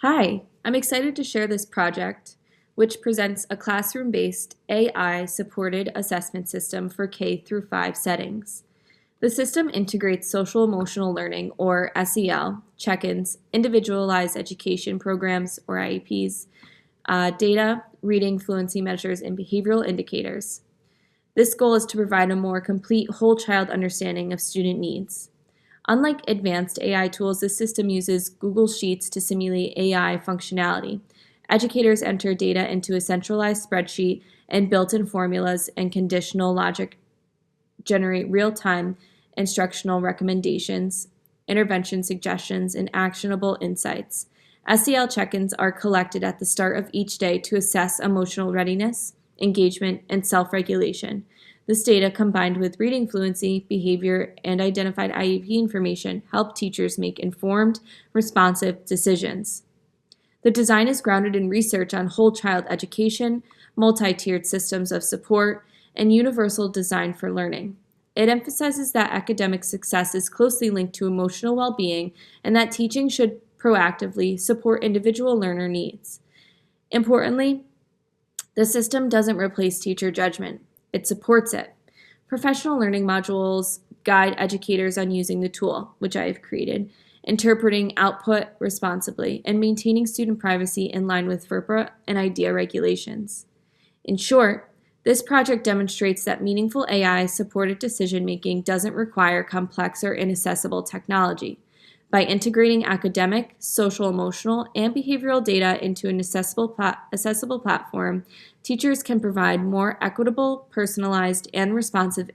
Hi, I'm excited to share this project, which presents a classroom-based AI-supported assessment system for K through 5 settings. The system integrates social emotional learning, or SEL, check-ins, individualized education programs, or IEPs, data, reading, fluency measures, and behavioral indicators. This goal is to provide a more complete whole child understanding of student needs. Unlike advanced AI tools, this system uses Google Sheets to simulate AI functionality. Educators enter data into a centralized spreadsheet, and built-in formulas and conditional logic generate real-time instructional recommendations, intervention suggestions, and actionable insights. SEL check-ins are collected at the start of each day to assess emotional readiness, engagement, and self-regulation. This data, combined with reading fluency, behavior, and identified IEP information, help teachers make informed, responsive decisions. The design is grounded in research on whole child education, multi-tiered systems of support, and universal design for learning. It emphasizes that academic success is closely linked to emotional well-being and that teaching should proactively support individual learner needs. Importantly, the system doesn't replace teacher judgment, it supports it. Professional learning modules guide educators on using the tool, which I have created, interpreting output responsibly, and maintaining student privacy in line with FERPA and IDEA regulations. In short, this project demonstrates that meaningful AI-supported decision-making doesn't require complex or inaccessible technology. By integrating academic, social, emotional, and behavioral data into an accessible platform, teachers can provide more equitable, personalized, and responsive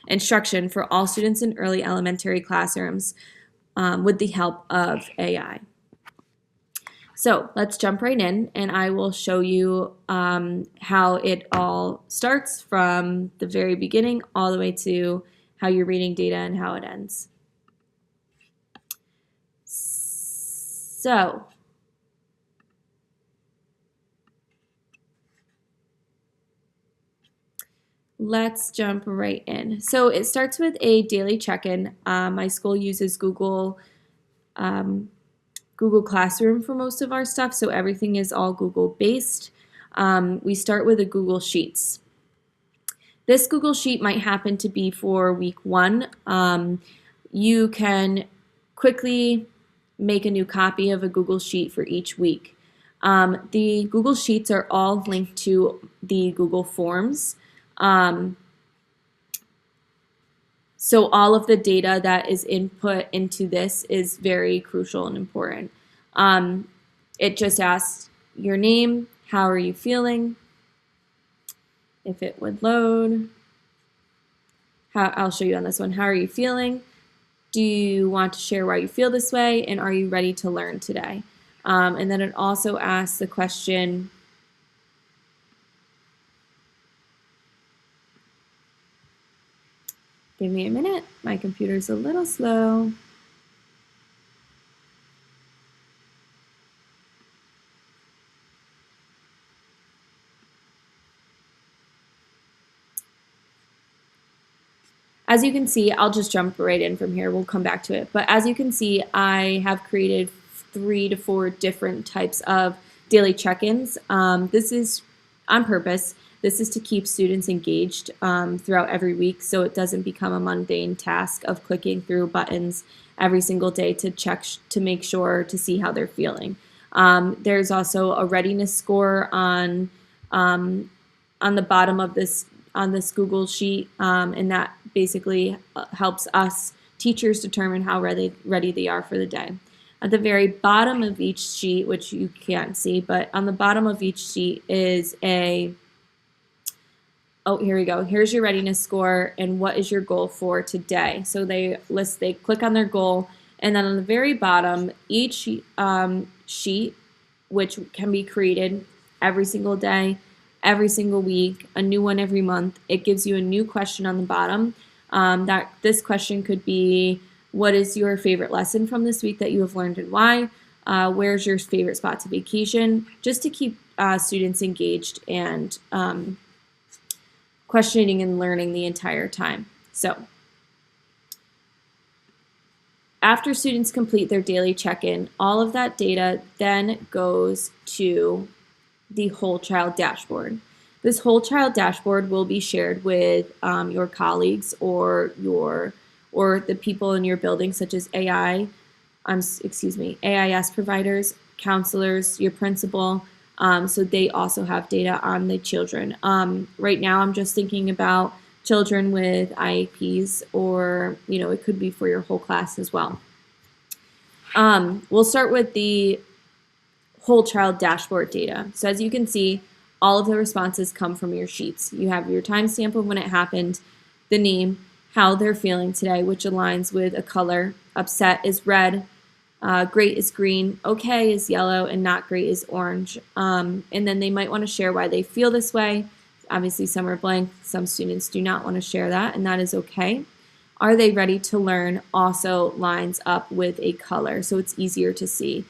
instruction for all students in early elementary classrooms with the help of AI. So let's jump right in, and I will show you how it all starts from the very beginning all the way to how you're reading data and how it ends. So let's jump right in. So it starts with a daily check-in. My school uses Google Classroom for most of our stuff, so everything is all Google based. We start with a Google Sheets. This Google Sheet might happen to be for week 1. You can quickly make a new copy of a Google Sheet for each week. The Google Sheets are all linked to the Google Forms. So all of the data that is input into this is very crucial and important. It just asks your name, how are you feeling, if it would load. I'll show you on this one. How are you feeling? Do you want to share why you feel this way? And are you ready to learn today? And then it also asks the question, give me a minute, my computer's a little slow. As you can see, I'll just jump right in from here. We'll come back to it. But as you can see, I have created 3 to 4 different types of daily check-ins. This is on purpose. This is to keep students engaged throughout every week so it doesn't become a mundane task of clicking through buttons every single day to check to make sure to see how they're feeling. There's also a readiness score on the bottom of this Google Sheet, and that basically helps us teachers determine how ready they are for the day. At the very bottom of each sheet, which you can't see, but on the bottom of each sheet is here we go. Here's your readiness score and what is your goal for today. So they click on their goal, and then on the very bottom, each sheet, which can be created every single day, every single week, a new one every month. It gives you a new question on the bottom. This question could be, what is your favorite lesson from this week that you have learned and why? Where's your favorite spot to vacation? Just to keep students engaged and questioning and learning the entire time. So After students complete their daily check-in, all of that data then goes to the whole child dashboard. This whole child dashboard will be shared with your colleagues or the people in your building, such as AIS providers, counselors, your principal, so they also have data on the children. Right now, I'm just thinking about children with IEPs, or it could be for your whole class as well. We'll start with the whole child dashboard data. So as you can see, all of the responses come from your sheets. You have your timestamp of when it happened, the name, how they're feeling today, which aligns with a color. Upset is red, great is green, okay is yellow, and not great is orange. And then they might want to share why they feel this way. Obviously, some are blank. Some students do not want to share that, and that is okay. Are they ready to learn also lines up with a color, so it's easier to see.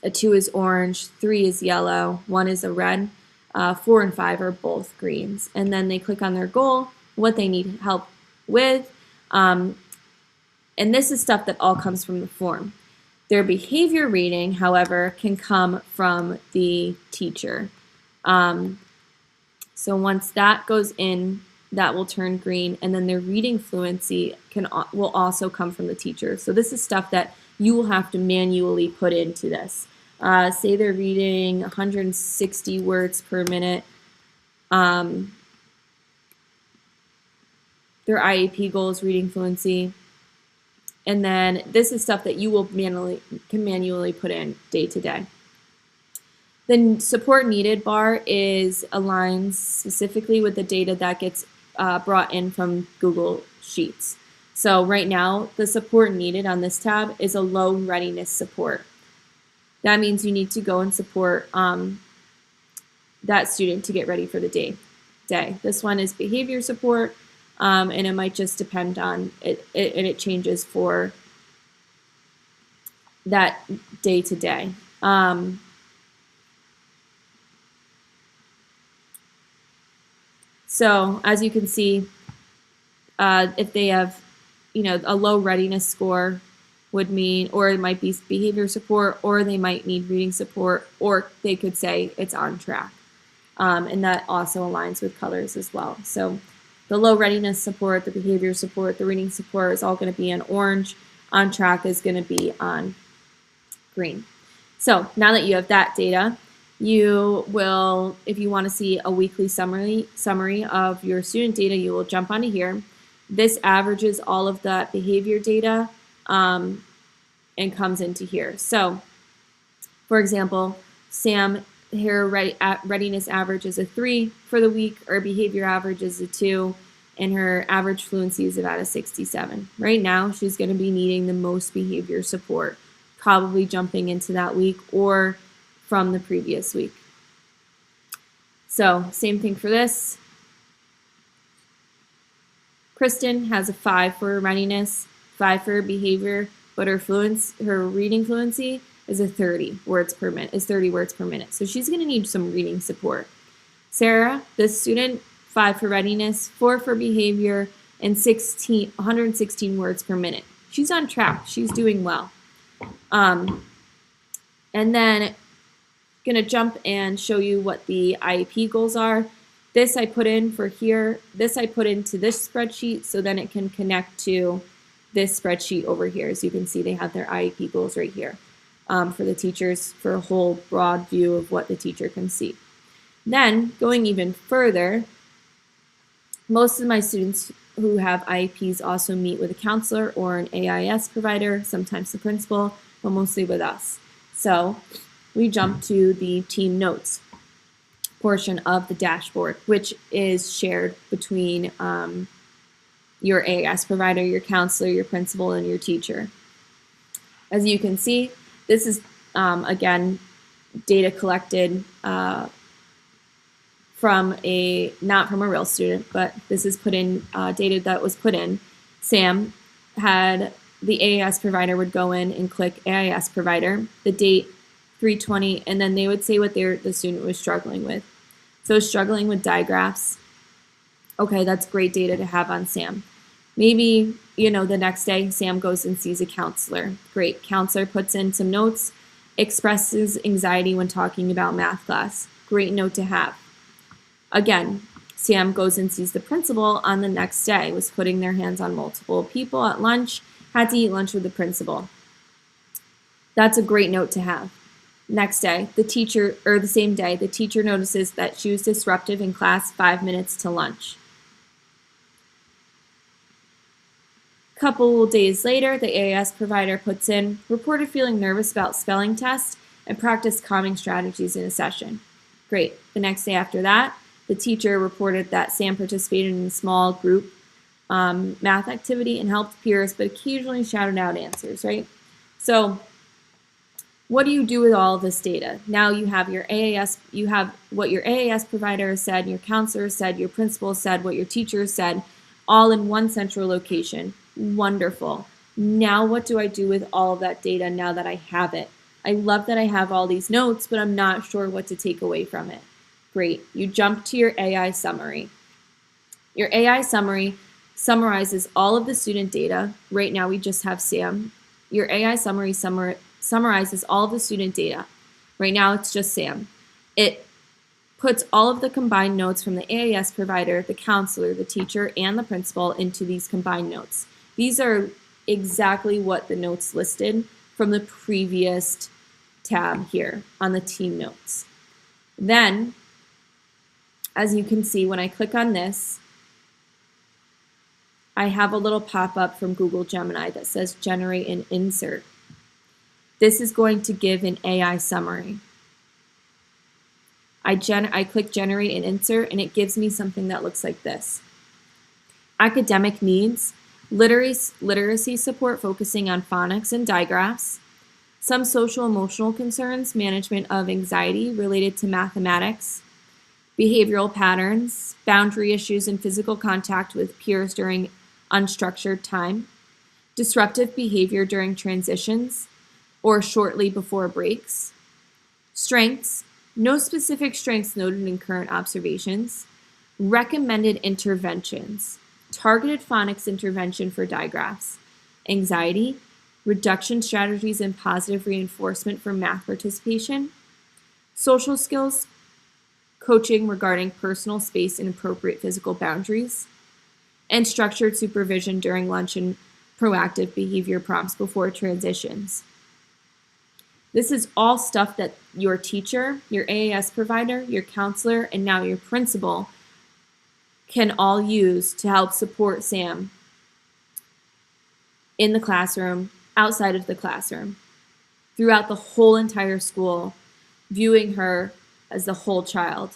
A 2 is orange, 3 is yellow, 1 is a red, 4 and 5 are both greens. And then they click on their goal, what they need help with. And this is stuff that all comes from the form. Their behavior rating, however, can come from the teacher. So once that goes in, that will turn green, and then their reading fluency will also come from the teacher. So this is stuff that you will have to manually put into this. Say they're reading 160 words per minute. Their IEP goal is reading fluency. And then this is stuff that you will can manually put in day to day. The support needed bar aligns specifically with the data that gets brought in from Google Sheets. So right now, the support needed on this tab is a low readiness support. That means you need to go and support that student to get ready for the day. This one is behavior support, and it might just depend on it, and it changes for that day to day. So as you can see, if they have, a low readiness score would mean, or it might be behavior support, or they might need reading support, or they could say it's on track. And that also aligns with colors as well. So the low readiness support, the behavior support, the reading support is all going to be on orange. On track is going to be on green. So now that you have that data, you will, if you want to see a weekly summary of your student data, you will jump onto here. This averages all of that behavior data and comes into here. So, for example, Sam, her readiness average is a 3 for the week, her behavior average is a 2, and her average fluency is about a 67. Right now, she's going to be needing the most behavior support, probably jumping into that week or from the previous week. So same thing for this. Kristen has a 5 for her readiness, 5 for her behavior, but her reading fluency is a 30 words per minute. So she's going to need some reading support. Sarah, this student, 5 for readiness, 4 for behavior, and 116 words per minute. She's on track. She's doing well. And then going to jump and show you what the IEP goals are. This I put in for here. This I put into this spreadsheet, so then it can connect to this spreadsheet over here. As you can see, they have their IEP goals right here for the teachers, for a whole broad view of what the teacher can see. Then, going even further, most of my students who have IEPs also meet with a counselor or an AIS provider, sometimes the principal, but mostly with us. So we jump to the team notes portion of the dashboard, which is shared between your AIS provider, your counselor, your principal, and your teacher. As you can see, this is, again, data collected not from a real student, but this is put in data that was put in. Sam had the AIS provider would go in and click AIS provider, the date 3/20, and then they would say what the student was struggling with. So struggling with digraphs. Okay, that's great data to have on Sam. Maybe, the next day, Sam goes and sees a counselor. Great. Counselor puts in some notes, expresses anxiety when talking about math class. Great note to have. Again, Sam goes and sees the principal on the next day, was putting their hands on multiple people at lunch, had to eat lunch with the principal. That's a great note to have. Next day, the same day, the teacher notices that she was disruptive in class 5 minutes to lunch. Couple days later, the AAS provider puts in, reported feeling nervous about spelling tests and practiced calming strategies in a session. Great. The next day after that, the teacher reported that Sam participated in a small group math activity and helped peers, but occasionally shouted out answers, right? So what do you do with all of this data? Now you have your AAS, you have what your AAS provider has said, your counselor said, your principal said, what your teacher said, all in one central location. Wonderful. Now what do I do with all of that data now that I have it? I love that I have all these notes, but I'm not sure what to take away from it. Great. You jump to your AI summary. Your AI summary summarizes all of the student data. Right now we just have Sam. Your AI summary summarizes all of the student data. Right now it's just Sam. It puts all of the combined notes from the AAS provider, the counselor, the teacher, and the principal into these combined notes. These are exactly what the notes listed from the previous tab here on the team notes. Then, as you can see, when I click on this, I have a little pop-up from Google Gemini that says generate an insert. This is going to give an AI summary. I click generate an insert and it gives me something that looks like this. Academic needs, literacy support focusing on phonics and digraphs, some social emotional concerns, management of anxiety related to mathematics, behavioral patterns, boundary issues and physical contact with peers during unstructured time, disruptive behavior during transitions or shortly before breaks, strengths, no specific strengths noted in current observations, recommended interventions, targeted phonics intervention for digraphs, anxiety, reduction strategies and positive reinforcement for math participation, social skills, coaching regarding personal space and appropriate physical boundaries, and structured supervision during lunch and proactive behavior prompts before transitions. This is all stuff that your teacher, your AAS provider, your counselor, and now your principal can all use to help support Sam in the classroom, outside of the classroom, throughout the whole entire school, viewing her as the whole child,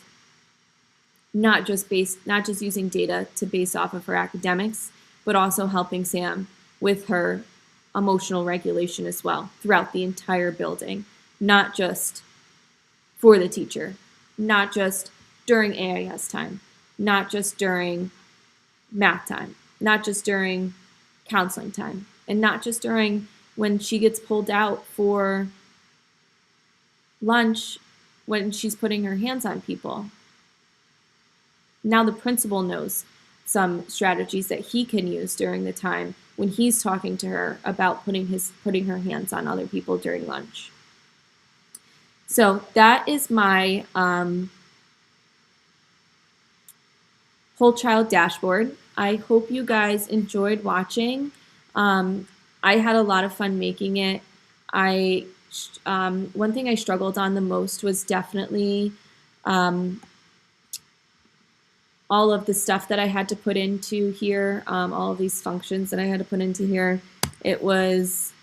not just using data to base off of her academics, but also helping Sam with her emotional regulation as well throughout the entire building, not just for the teacher, not just during AIS time, not just during math time, not just during counseling time, and not just during when she gets pulled out for lunch when she's putting her hands on people. Now the principal knows some strategies that he can use during the time when he's talking to her about putting her hands on other people during lunch. So that is my whole child dashboard. I hope you guys enjoyed watching. I had a lot of fun making it. One thing I struggled on the most was definitely all of the stuff that I had to put into here, all of these functions that I had to put into here. It was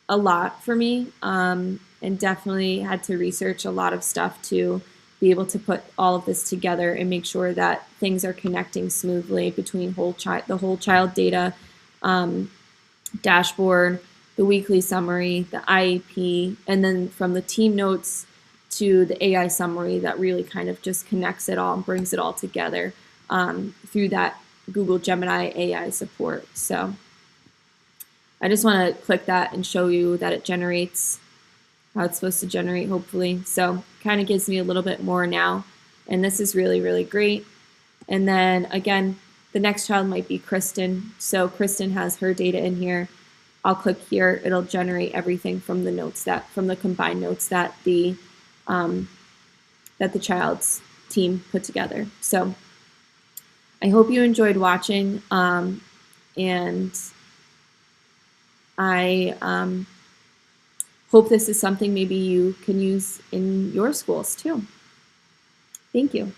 a lot for me, and definitely had to research a lot of stuff to be able to put all of this together and make sure that things are connecting smoothly between the whole child data, dashboard, the weekly summary, the IEP, and then from the team notes to the AI summary that really kind of just connects it all and brings it all together through that Google Gemini AI support. So I just want to click that and show you that it generates how it's supposed to generate, hopefully. So kind of gives me a little bit more now. And this is really, really great. And then again, The next child might be Kristen. So Kristen has her data in here. I'll click here. It'll generate everything from the notes from the combined notes that the child's team put together. So I hope you enjoyed watching, and I hope this is something maybe you can use in your schools too. Thank you.